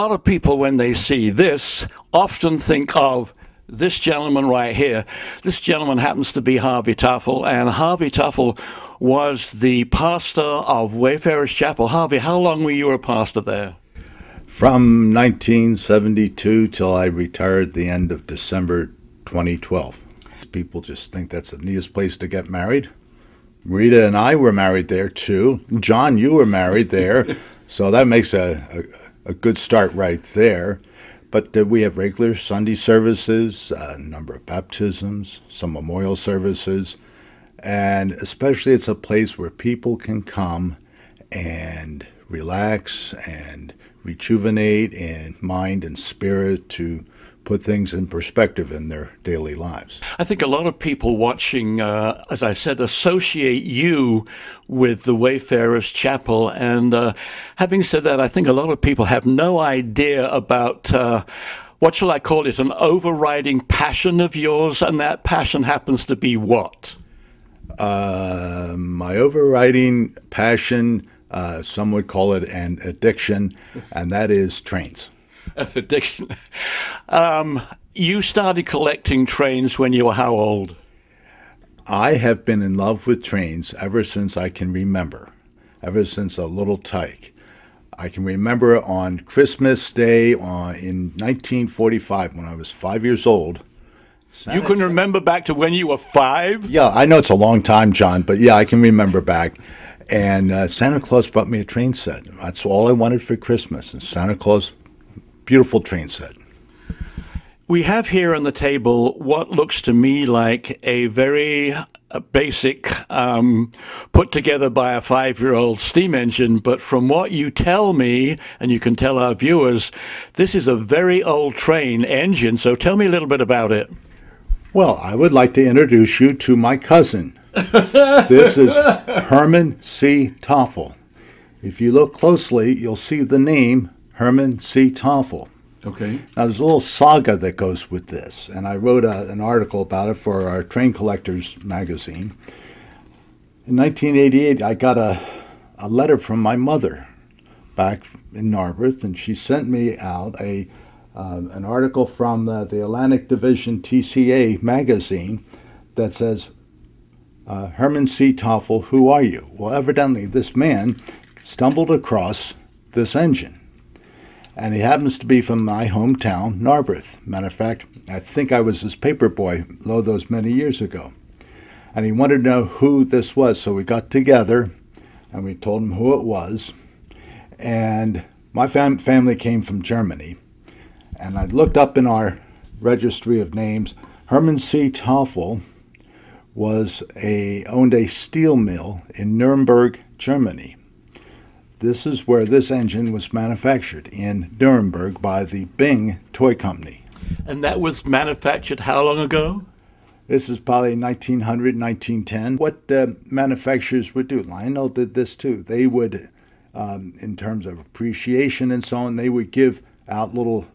lot of people, when they see this, often think of this gentleman right here. This gentleman happens to be Harvey Tafel, and Harvey Tafel was the pastor of Wayfarers Chapel. Harvey, how long were you a pastor there? From 1972 till I retired the end of December 2012. People just think that's the neatest place to get married. Rita and I were married there too. John, you were married there. So that makes a good start right there. But we have regular Sunday services, a number of baptisms, some memorial services, and especially it's a place where people can come and relax and rejuvenate in mind and spirit to put things in perspective in their daily lives. I think a lot of people watching, as I said, associate you with the Wayfarers Chapel. And having said that, I think a lot of people have no idea about, what shall I call it, an overriding passion of yours. And that passion happens to be what? My overriding passion, some would call it an addiction, and that is trains. Addiction. You started collecting trains when you were how old? I have been in love with trains ever since I can remember, ever since a little tyke. I can remember on Christmas Day in 1945 when I was 5 years old. You can remember back to when you were 5? Yeah, I know it's a long time, John, but yeah, I can remember back. And Santa Claus brought me a train set. That's all I wanted for Christmas. And Santa Claus, beautiful train set. We have here on the table what looks to me like a very basic, put together by a 5-year-old steam engine. But from what you tell me, and you can tell our viewers, this is a very old train engine. So tell me a little bit about it. Well, I would like to introduce you to my cousin. This is Herman C. Tafel. If you look closely, you'll see the name Herman C. Tafel. Okay. Now, there's a little saga that goes with this, and I wrote an article about it for our Train Collectors magazine. In 1988, I got a letter from my mother back in Narberth, and she sent me out an article from the Atlantic Division TCA magazine that says, Herman C. Tafel, who are you? Well, evidently this man stumbled across this engine. And he happens to be from my hometown, Narberth. Matter of fact, I think I was his paper boy those many years ago. And he wanted to know who this was, so we got together and we told him who it was. And my family came from Germany. And I looked up in our registry of names, Herman C. Tafel owned a steel mill in Nuremberg, Germany. This is where this engine was manufactured, in Nuremberg by the Bing toy company. And that was manufactured how long ago? This is probably 1900, 1910. What manufacturers would do, Lionel did this too. They would, in terms of appreciation and so on, they would give out little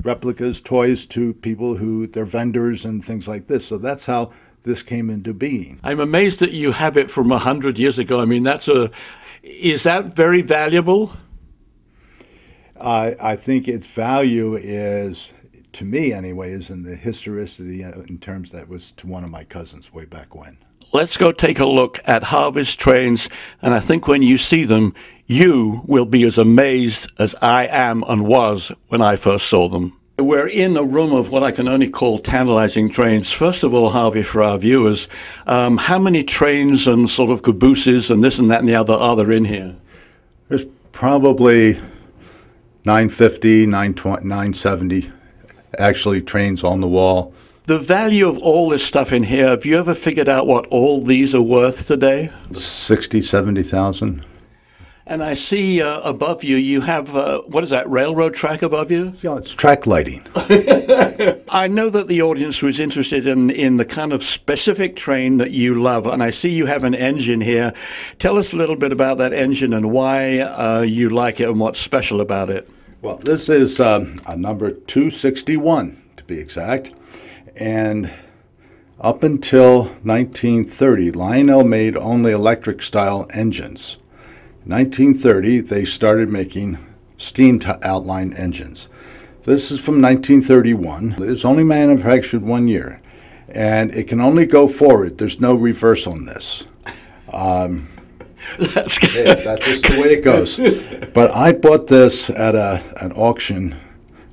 replicas, toys to people they're vendors and things like this. So that's how this came into being. I'm amazed that you have it from 100 years ago. I mean, is that very valuable? I think its value is, to me anyway, is in the historicity in terms that was to one of my cousins way back when. Let's go take a look at Harvey's trains, and I think when you see them, you will be as amazed as I am and was when I first saw them. We're in a room of what I can only call tantalizing trains. First of all, Harvey, for our viewers, how many trains and sort of cabooses and this and that and the other are there in here? There's probably 950, 920, 970 actually trains on the wall. The value of all this stuff in here, have you ever figured out what all these are worth today? 60, 70,000. And I see above you, you have, what is that, railroad track above you? Yeah, it's track lighting. I know that the audience was interested in the kind of specific train that you love, and I see you have an engine here. Tell us a little bit about that engine and why you like it and what's special about it. Well, this is a number 261, to be exact. And up until 1930, Lionel made only electric-style engines. In 1930, they started making steam outline engines. This is from 1931. It's only manufactured 1 year, and it can only go forward. There's no reverse on this. That's good. That's just the way it goes. But I bought this at an auction,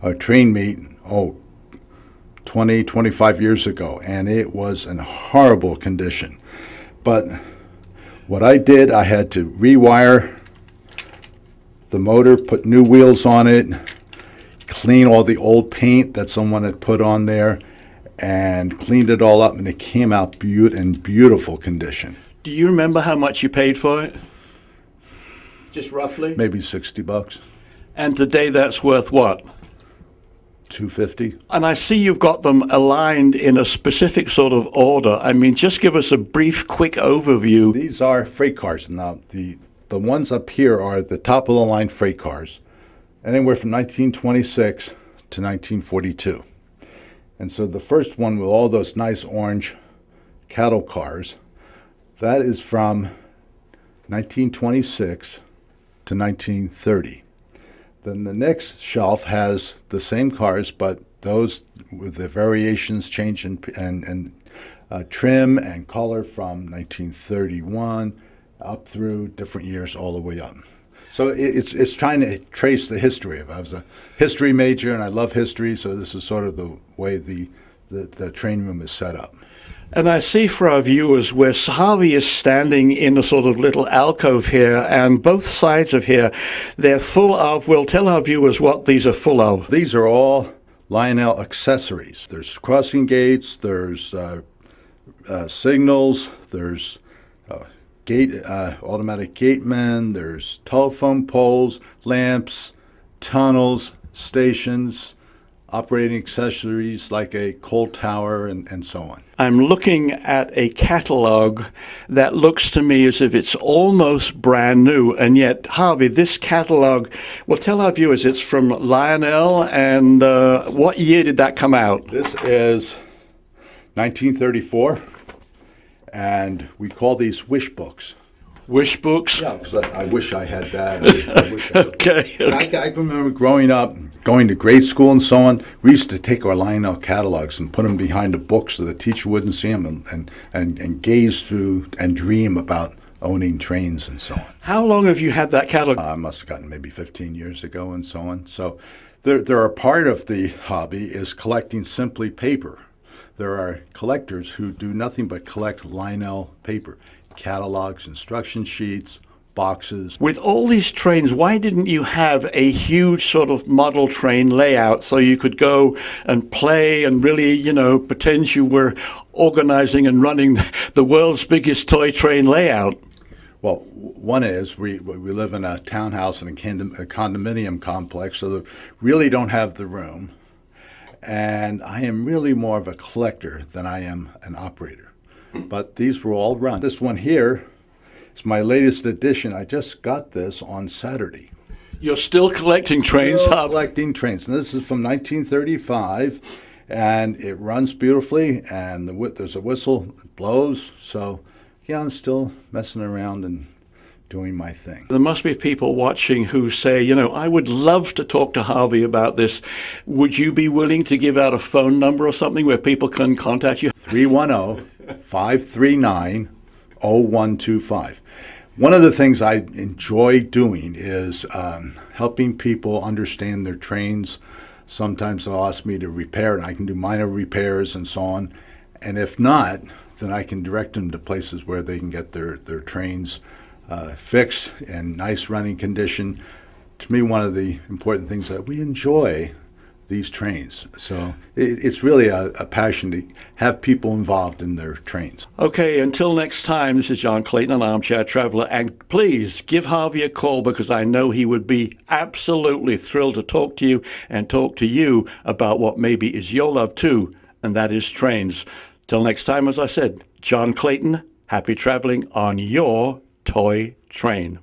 a train meet, 20, 25 years ago, and it was in horrible condition. But what I did, I had to rewire the motor, put new wheels on it, clean all the old paint that someone had put on there, and cleaned it all up, and it came out in beautiful condition. Do you remember how much you paid for it? Just roughly? Maybe $60. And today that's worth what? $250. And I see you've got them aligned in a specific sort of order. I mean, just give us a brief, quick overview. These are freight cars. Now, the ones up here are the top-of-the-line freight cars, anywhere from 1926 to 1942. And so the first one with all those nice orange cattle cars, that is from 1926 to 1930. Then the next shelf has the same cars, but those with the variations change in trim and color from 1931 up through different years all the way up. So it's trying to trace the history of it. I was a history major and I love history, so this is sort of the way the train room is set up. And I see for our viewers where Harvey is standing in a sort of little alcove here, and both sides of here, they're full of, we'll tell our viewers what these are full of. These are all Lionel accessories. There's crossing gates, there's signals, there's automatic gatemen, there's telephone poles, lamps, tunnels, stations, operating accessories like a coal tower, and so on. I'm looking at a catalog that looks to me as if it's almost brand new, and yet, Harvey, this catalog, well, tell our viewers it's from Lionel, and what year did that come out? This is 1934, and we call these wish books. Wish books? Yeah, because I wish I had that. I wish I had Okay. I remember growing up, going to grade school and so on. We used to take our Lionel catalogs and put them behind a book so the teacher wouldn't see them, and gaze through and dream about owning trains and so on. How long have you had that catalog? I must have gotten maybe 15 years ago and so on. So there are part of the hobby is collecting simply paper. There are collectors who do nothing but collect Lionel paper. Catalogs, instruction sheets, boxes. With all these trains, why didn't you have a huge sort of model train layout so you could go and play and really, you know, pretend you were organizing and running the world's biggest toy train layout? Well, one is we live in a townhouse and a condominium complex, so they really don't have the room. And I am really more of a collector than I am an operator. But these were all run. This one here is my latest edition. I just got this on Saturday. You're still collecting trains, Still huh? collecting trains. And this is from 1935, and it runs beautifully, and there's a whistle, it blows. So, yeah, I'm still messing around and doing my thing. There must be people watching who say, you know, I would love to talk to Harvey about this. Would you be willing to give out a phone number or something where people can contact you? 310-539-0125. One of the things I enjoy doing is helping people understand their trains. Sometimes they'll ask me to repair it. I can do minor repairs and so on. And if not, then I can direct them to places where they can get their trains fixed in nice running condition. To me, one of the important things that we enjoy these trains. So it's really a passion to have people involved in their trains. Okay, until next time, this is John Clayton, an Armchair Traveler, and please give Harvey a call because I know he would be absolutely thrilled to talk to you and talk to you about what maybe is your love too, and that is trains. Till next time, as I said, John Clayton, happy traveling on your toy train.